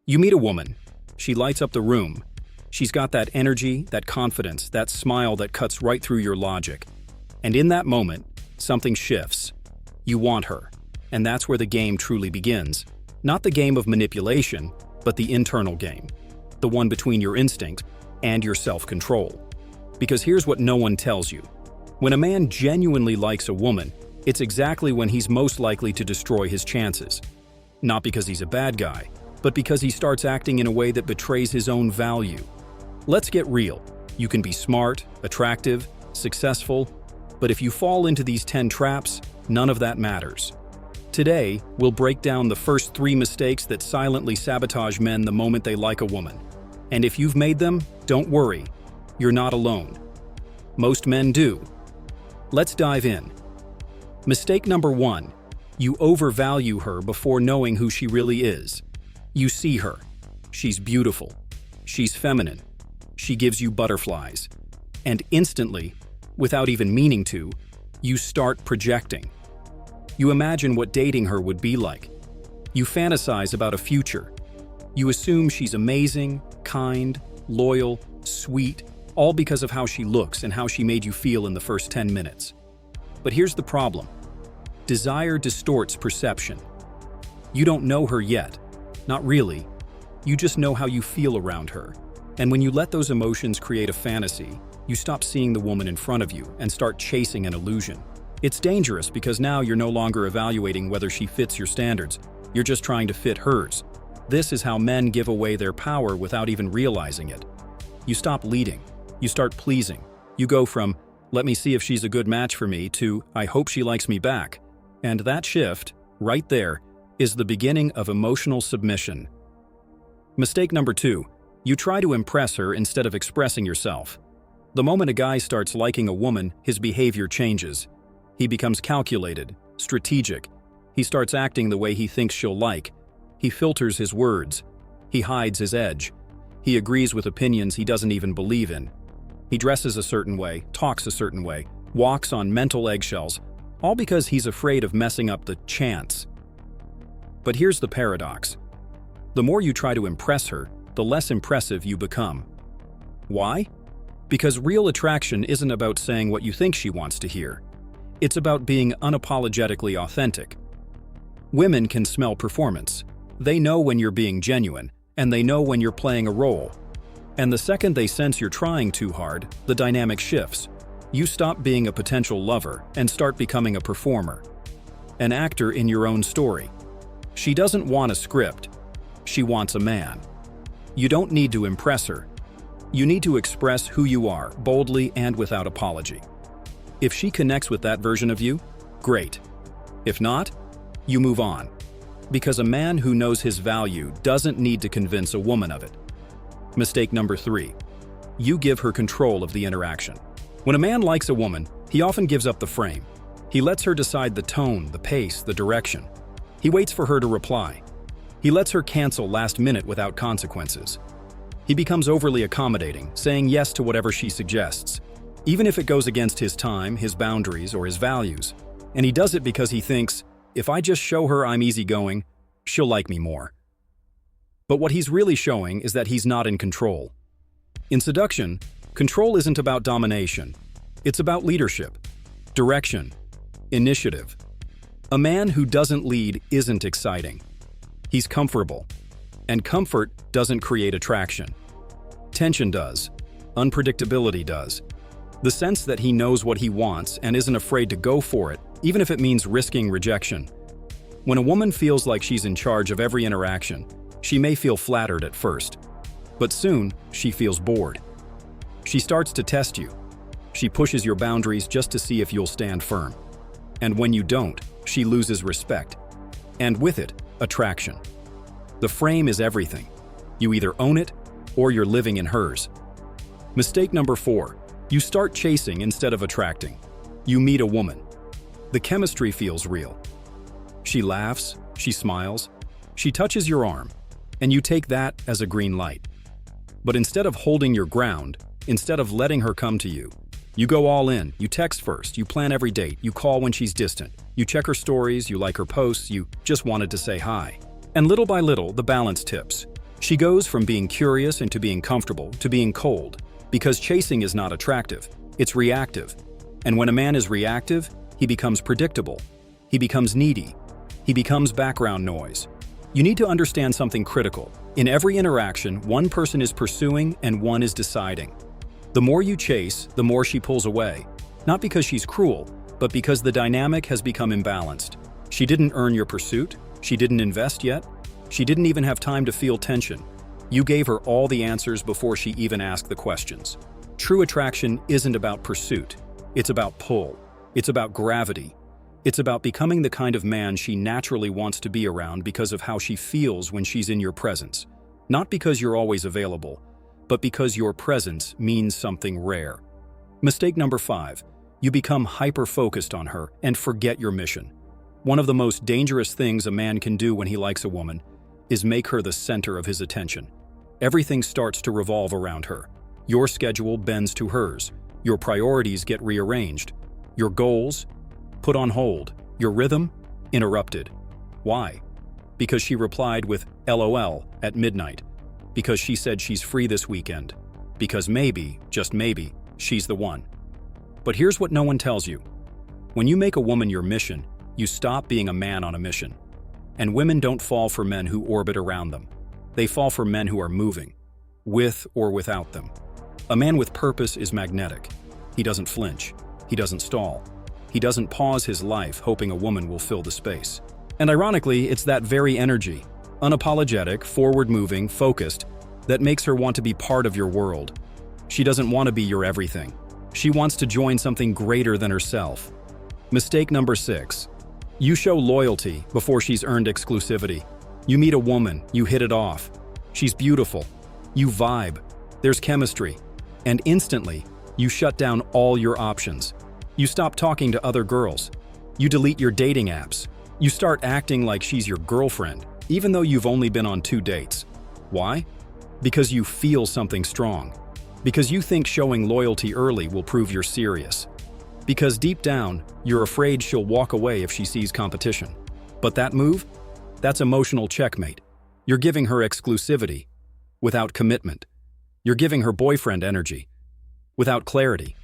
You meet a woman. She lights up the room. She's got that energy, that confidence, that smile that cuts right through your logic. And in that moment, something shifts. You want her. And that's where the game truly begins. Not the game of manipulation, but the internal game. The one between your instinct and your self-control. Because here's what no one tells you. When a man genuinely likes a woman, it's exactly when he's most likely to destroy his chances. Not because he's a bad guy, but because he starts acting in a way that betrays his own value. Let's get real. You can be smart, attractive, successful, but if you fall into these 10 traps, none of that matters. Today, we'll break down the first 3 mistakes that silently sabotage men the moment they like a woman. And if you've made them, don't worry, you're not alone. Most men do. Let's dive in. Mistake number 1. You overvalue her before knowing who she really is. You see her. She's beautiful. She's feminine. She gives you butterflies. And instantly, without even meaning to, you start projecting. You imagine what dating her would be like. You fantasize about a future. You assume she's amazing, kind, loyal, sweet, all because of how she looks and how she made you feel in the first 10 minutes. But here's the problem. Desire distorts perception. You don't know her yet. Not really. You just know how you feel around her. And when you let those emotions create a fantasy, you stop seeing the woman in front of you and start chasing an illusion. It's dangerous because now you're no longer evaluating whether she fits your standards. You're just trying to fit hers. This is how men give away their power without even realizing it. You stop leading. You start pleasing. You go from, let me see if she's a good match for me, to, I hope she likes me back. And that shift, right there, is the beginning of emotional submission. Mistake number 2. You try to impress her instead of expressing yourself. The moment a guy starts liking a woman, his behavior changes. He becomes calculated, strategic. He starts acting the way he thinks she'll like. He filters his words. He hides his edge. He agrees with opinions he doesn't even believe in. He dresses a certain way, talks a certain way, walks on mental eggshells, all because he's afraid of messing up the chance. But here's the paradox. The more you try to impress her, the less impressive you become. Why? Because real attraction isn't about saying what you think she wants to hear. It's about being unapologetically authentic. Women can smell performance. They know when you're being genuine, and they know when you're playing a role. And the second they sense you're trying too hard, the dynamic shifts. You stop being a potential lover and start becoming a performer. An actor in your own story. She doesn't want a script. She wants a man. You don't need to impress her. You need to express who you are, boldly and without apology. If she connects with that version of you, great. If not, you move on. Because a man who knows his value doesn't need to convince a woman of it. Mistake number 3. You give her control of the interaction. When a man likes a woman, he often gives up the frame. He lets her decide the tone, the pace, the direction. He waits for her to reply. He lets her cancel last minute without consequences. He becomes overly accommodating, saying yes to whatever she suggests, even if it goes against his time, his boundaries, or his values. And he does it because he thinks, if I just show her I'm easygoing, she'll like me more. But what he's really showing is that he's not in control. In seduction, control isn't about domination. It's about leadership, direction, initiative. A man who doesn't lead isn't exciting. He's comfortable. And comfort doesn't create attraction. Tension does. Unpredictability does. The sense that he knows what he wants and isn't afraid to go for it, even if it means risking rejection. When a woman feels like she's in charge of every interaction, she may feel flattered at first. But soon, she feels bored. She starts to test you. She pushes your boundaries just to see if you'll stand firm. And when you don't, she loses respect. And with it, attraction. The frame is everything. You either own it, or you're living in hers. Mistake number 4. You start chasing instead of attracting. You meet a woman. The chemistry feels real. She laughs, she smiles, she touches your arm, and you take that as a green light. But instead of holding your ground, instead of letting her come to you, you go all in. You text first, you plan every date, you call when she's distant, you check her stories, you like her posts, you just wanted to say hi. And little by little, the balance tips. She goes from being curious into being comfortable to being cold, because chasing is not attractive, it's reactive. And when a man is reactive, he becomes predictable. He becomes needy. He becomes background noise. You need to understand something critical. In every interaction, one person is pursuing and one is deciding. The more you chase, the more she pulls away. Not because she's cruel, but because the dynamic has become imbalanced. She didn't earn your pursuit. She didn't invest yet. She didn't even have time to feel tension. You gave her all the answers before she even asked the questions. True attraction isn't about pursuit. It's about pull. It's about gravity. It's about becoming the kind of man she naturally wants to be around because of how she feels when she's in your presence. Not because you're always available, but because your presence means something rare. Mistake number 5. You become hyper-focused on her and forget your mission. One of the most dangerous things a man can do when he likes a woman is make her the center of his attention. Everything starts to revolve around her. Your schedule bends to hers. Your priorities get rearranged. Your goals put on hold. Your rhythm interrupted. Why? Because she replied with LOL at midnight. Because she said she's free this weekend. Because maybe, just maybe, she's the one. But here's what no one tells you. When you make a woman your mission, you stop being a man on a mission. And women don't fall for men who orbit around them. They fall for men who are moving, with or without them. A man with purpose is magnetic. He doesn't flinch. He doesn't stall. He doesn't pause his life hoping a woman will fill the space. And ironically, it's that very energy, unapologetic, forward-moving, focused, that makes her want to be part of your world. She doesn't want to be your everything. She wants to join something greater than herself. Mistake number 6. You show loyalty before she's earned exclusivity. You meet a woman, you hit it off. She's beautiful. You vibe. There's chemistry. And instantly, you shut down all your options. You stop talking to other girls. You delete your dating apps. You start acting like she's your girlfriend, even though you've only been on 2 dates. Why? Because you feel something strong. Because you think showing loyalty early will prove you're serious. Because deep down, you're afraid she'll walk away if she sees competition. But that move? That's emotional checkmate. You're giving her exclusivity without commitment. You're giving her boyfriend energy without clarity.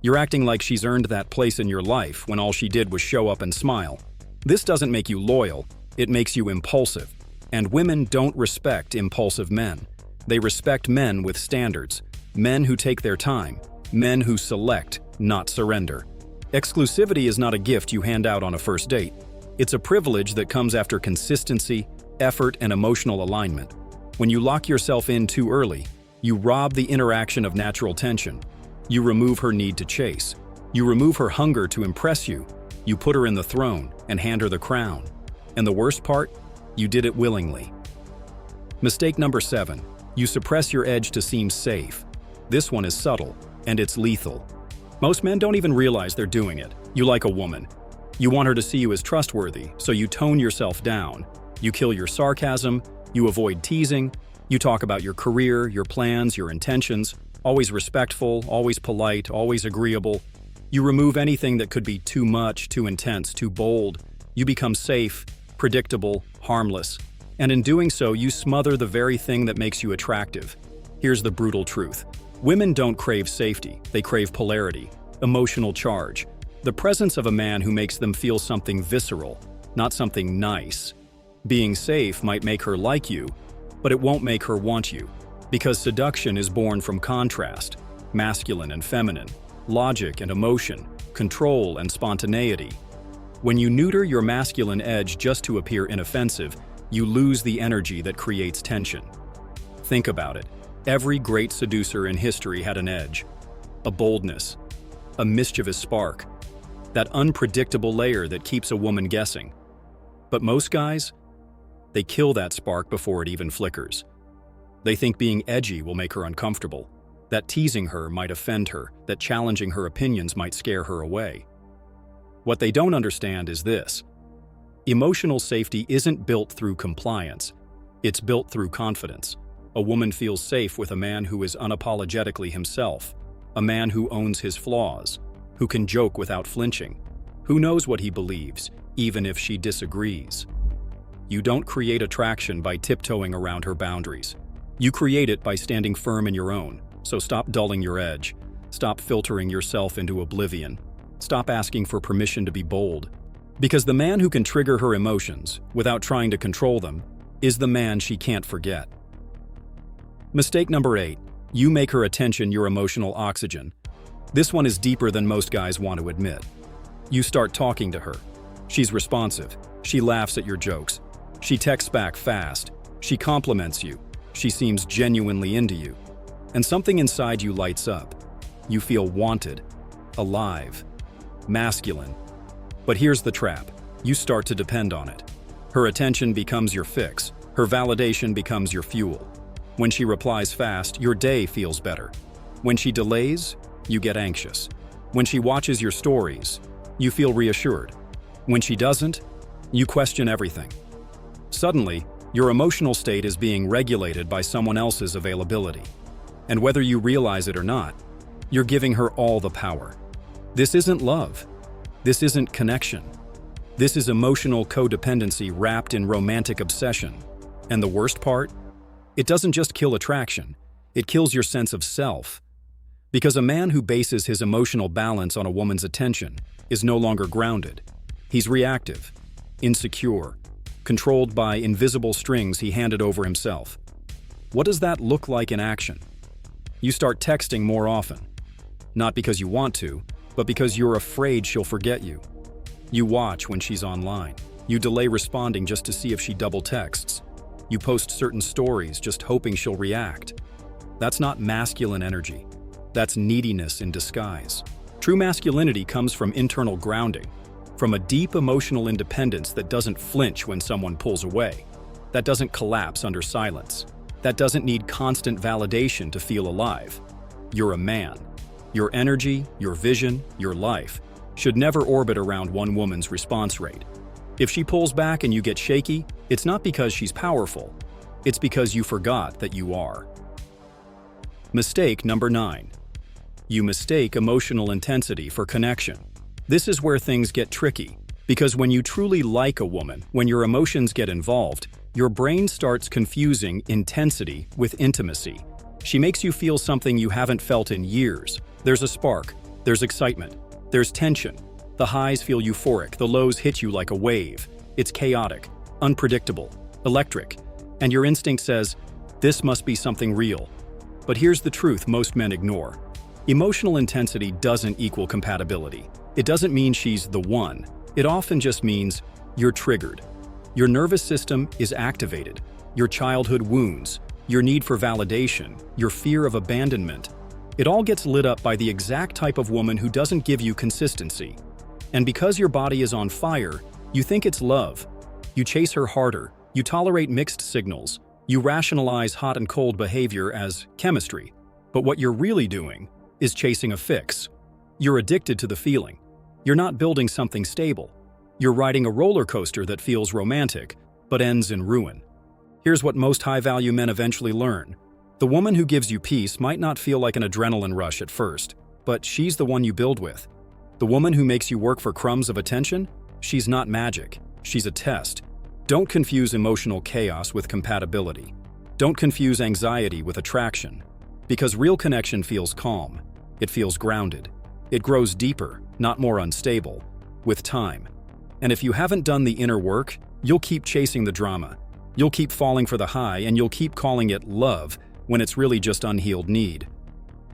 You're acting like she's earned that place in your life when all she did was show up and smile. This doesn't make you loyal, it makes you impulsive. And women don't respect impulsive men. They respect men with standards, men who take their time, men who select, not surrender. Exclusivity is not a gift you hand out on a first date. It's a privilege that comes after consistency, effort, and emotional alignment. When you lock yourself in too early, you rob the interaction of natural tension. You remove her need to chase. You remove her hunger to impress you. You put her in the throne and hand her the crown. And the worst part? You did it willingly. Mistake number 7. You suppress your edge to seem safe. This one is subtle, and it's lethal. Most men don't even realize they're doing it. You like a woman. You want her to see you as trustworthy, so you tone yourself down. You kill your sarcasm. You avoid teasing. You talk about your career, your plans, your intentions. Always respectful, always polite, always agreeable. You remove anything that could be too much, too intense, too bold. You become safe, predictable, harmless. And in doing so, you smother the very thing that makes you attractive. Here's the brutal truth. Women don't crave safety, they crave polarity, emotional charge. The presence of a man who makes them feel something visceral, not something nice. Being safe might make her like you, but it won't make her want you. Because seduction is born from contrast, masculine and feminine, logic and emotion, control and spontaneity. When you neuter your masculine edge just to appear inoffensive, you lose the energy that creates tension. Think about it. Every great seducer in history had an edge, a boldness, a mischievous spark, that unpredictable layer that keeps a woman guessing. But most guys, they kill that spark before it even flickers. They think being edgy will make her uncomfortable, that teasing her might offend her, that challenging her opinions might scare her away. What they don't understand is this. Emotional safety isn't built through compliance. It's built through confidence. A woman feels safe with a man who is unapologetically himself, a man who owns his flaws, who can joke without flinching, who knows what he believes, even if she disagrees. You don't create attraction by tiptoeing around her boundaries. You create it by standing firm in your own. So stop dulling your edge. Stop filtering yourself into oblivion. Stop asking for permission to be bold. Because the man who can trigger her emotions without trying to control them is the man she can't forget. Mistake number 8. You make her attention your emotional oxygen. This one is deeper than most guys want to admit. You start talking to her. She's responsive. She laughs at your jokes. She texts back fast. She compliments you. She seems genuinely into you. And something inside you lights up. You feel wanted, alive, masculine. But here's the trap. You start to depend on it. Her attention becomes your fix. Her validation becomes your fuel. When she replies fast, your day feels better. When she delays, you get anxious. When she watches your stories, you feel reassured. When she doesn't, you question everything. Suddenly, your emotional state is being regulated by someone else's availability. And whether you realize it or not, you're giving her all the power. This isn't love. This isn't connection. This is emotional codependency wrapped in romantic obsession. And the worst part? It doesn't just kill attraction, it kills your sense of self. Because a man who bases his emotional balance on a woman's attention is no longer grounded. He's reactive, insecure, controlled by invisible strings he handed over himself. What does that look like in action? You start texting more often. Not because you want to, but because you're afraid she'll forget you. You watch when she's online. You delay responding just to see if she double texts. You post certain stories just hoping she'll react. That's not masculine energy. That's neediness in disguise. True masculinity comes from internal grounding, from a deep emotional independence that doesn't flinch when someone pulls away, that doesn't collapse under silence, that doesn't need constant validation to feel alive. You're a man. Your energy, your vision, your life should never orbit around one woman's response rate. If she pulls back and you get shaky, it's not because she's powerful. It's because you forgot that you are. Mistake number 9. You mistake emotional intensity for connection. This is where things get tricky, because when you truly like a woman, when your emotions get involved, your brain starts confusing intensity with intimacy. She makes you feel something you haven't felt in years. There's a spark, there's excitement, there's tension. The highs feel euphoric, the lows hit you like a wave. It's chaotic, unpredictable, electric, and your instinct says, this must be something real. But here's the truth most men ignore. Emotional intensity doesn't equal compatibility. It doesn't mean she's the one. It often just means you're triggered. Your nervous system is activated. Your childhood wounds, your need for validation, your fear of abandonment. It all gets lit up by the exact type of woman who doesn't give you consistency. And because your body is on fire, you think it's love. You chase her harder. You tolerate mixed signals. You rationalize hot and cold behavior as chemistry. But what you're really doing is chasing a fix. You're addicted to the feeling. You're not building something stable. You're riding a roller coaster that feels romantic, but ends in ruin. Here's what most high-value men eventually learn. The woman who gives you peace might not feel like an adrenaline rush at first, but she's the one you build with. The woman who makes you work for crumbs of attention? She's not magic. She's a test. Don't confuse emotional chaos with compatibility. Don't confuse anxiety with attraction. Because real connection feels calm. It feels grounded. It grows deeper, not more unstable, with time. And if you haven't done the inner work, you'll keep chasing the drama. You'll keep falling for the high, and you'll keep calling it love when it's really just unhealed need.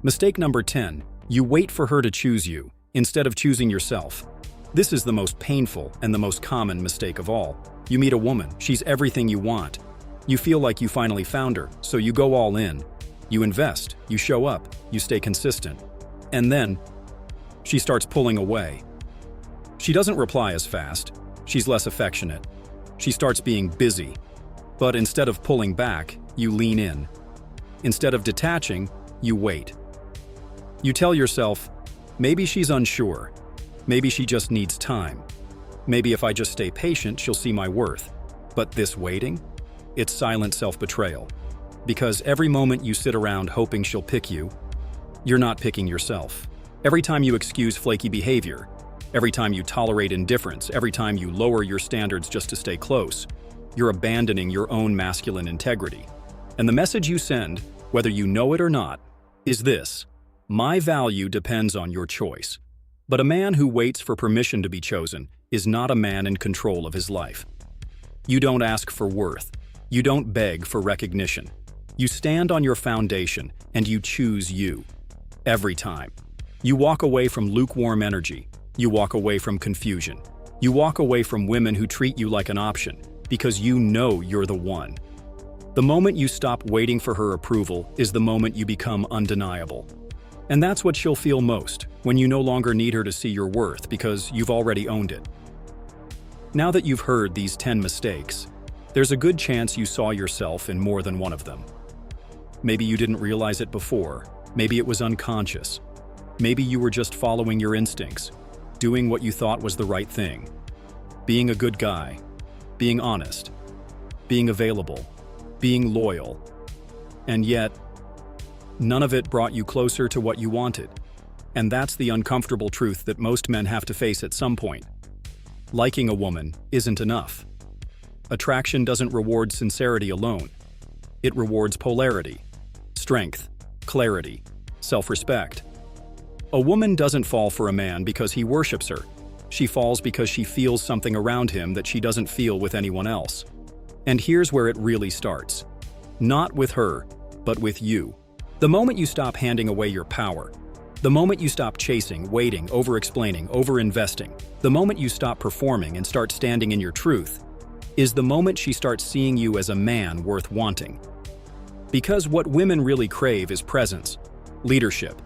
Mistake number 10. You wait for her to choose you instead of choosing yourself. This is the most painful and the most common mistake of all. You meet a woman, she's everything you want. You feel like you finally found her, so you go all in. You invest, you show up, you stay consistent. And then, she starts pulling away. She doesn't reply as fast. She's less affectionate. She starts being busy. But instead of pulling back, you lean in. Instead of detaching, you wait. You tell yourself, maybe she's unsure. Maybe she just needs time. Maybe if I just stay patient, she'll see my worth. But this waiting? It's silent self-betrayal. Because every moment you sit around hoping she'll pick you, you're not picking yourself. Every time you excuse flaky behavior, every time you tolerate indifference, every time you lower your standards just to stay close, you're abandoning your own masculine integrity. And the message you send, whether you know it or not, is this: my value depends on your choice. But a man who waits for permission to be chosen is not a man in control of his life. You don't ask for worth. You don't beg for recognition. You stand on your foundation and you choose you. Every time. You walk away from lukewarm energy. You walk away from confusion. You walk away from women who treat you like an option because you know you're the one. The moment you stop waiting for her approval is the moment you become undeniable. And that's what she'll feel most, when you no longer need her to see your worth because you've already owned it. Now that you've heard these 10 mistakes, there's a good chance you saw yourself in more than one of them. Maybe you didn't realize it before. Maybe it was unconscious. Maybe you were just following your instincts, doing what you thought was the right thing. Being a good guy, being honest, being available, being loyal. And yet, none of it brought you closer to what you wanted. And that's the uncomfortable truth that most men have to face at some point. Liking a woman isn't enough. Attraction doesn't reward sincerity alone. It rewards polarity, strength, clarity, self-respect. A woman doesn't fall for a man because he worships her. She falls because she feels something around him that she doesn't feel with anyone else. And here's where it really starts. Not with her, but with you. The moment you stop handing away your power, the moment you stop chasing, waiting, over-explaining, over-investing, the moment you stop performing and start standing in your truth, is the moment she starts seeing you as a man worth wanting. Because what women really crave is presence, leadership,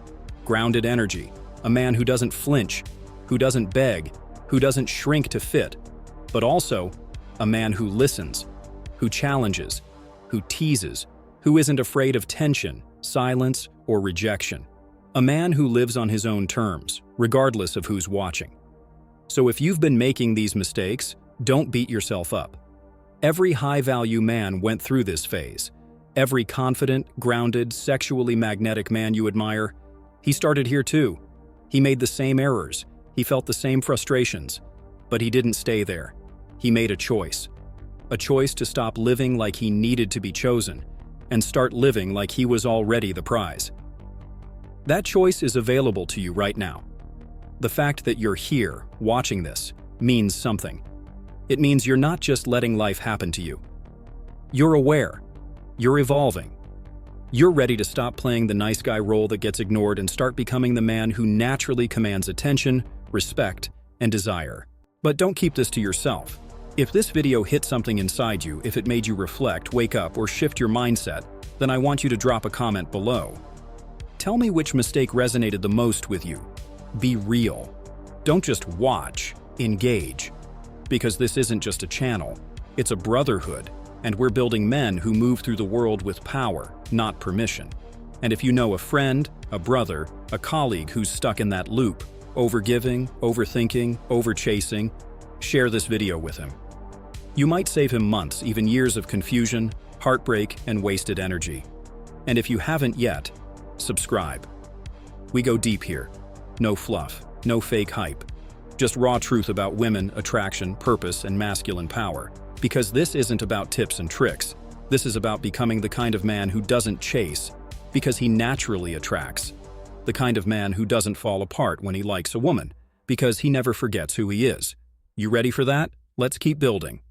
grounded energy, a man who doesn't flinch, who doesn't beg, who doesn't shrink to fit, but also a man who listens, who challenges, who teases, who isn't afraid of tension, silence, or rejection. A man who lives on his own terms, regardless of who's watching. So if you've been making these mistakes, don't beat yourself up. Every high-value man went through this phase. Every confident, grounded, sexually magnetic man you admire, he started here too. He made the same errors. He felt the same frustrations. But he didn't stay there. He made a choice. A choice to stop living like he needed to be chosen and start living like he was already the prize. That choice is available to you right now. The fact that you're here, watching this, means something. It means you're not just letting life happen to you. You're aware. You're evolving. You're ready to stop playing the nice guy role that gets ignored and start becoming the man who naturally commands attention, respect, and desire. But don't keep this to yourself. If this video hit something inside you, if it made you reflect, wake up, or shift your mindset, then I want you to drop a comment below. Tell me which mistake resonated the most with you. Be real. Don't just watch, engage. Because this isn't just a channel, it's a brotherhood, and we're building men who move through the world with power, not permission. And if you know a friend, a brother, a colleague who's stuck in that loop, overgiving, overthinking, overchasing, share this video with him. You might save him months, even years of confusion, heartbreak, and wasted energy. And if you haven't yet, subscribe. We go deep here. No fluff, no fake hype. Just raw truth about women, attraction, purpose, and masculine power. Because this isn't about tips and tricks. This is about becoming the kind of man who doesn't chase, because he naturally attracts. The kind of man who doesn't fall apart when he likes a woman, because he never forgets who he is. You ready for that? Let's keep building.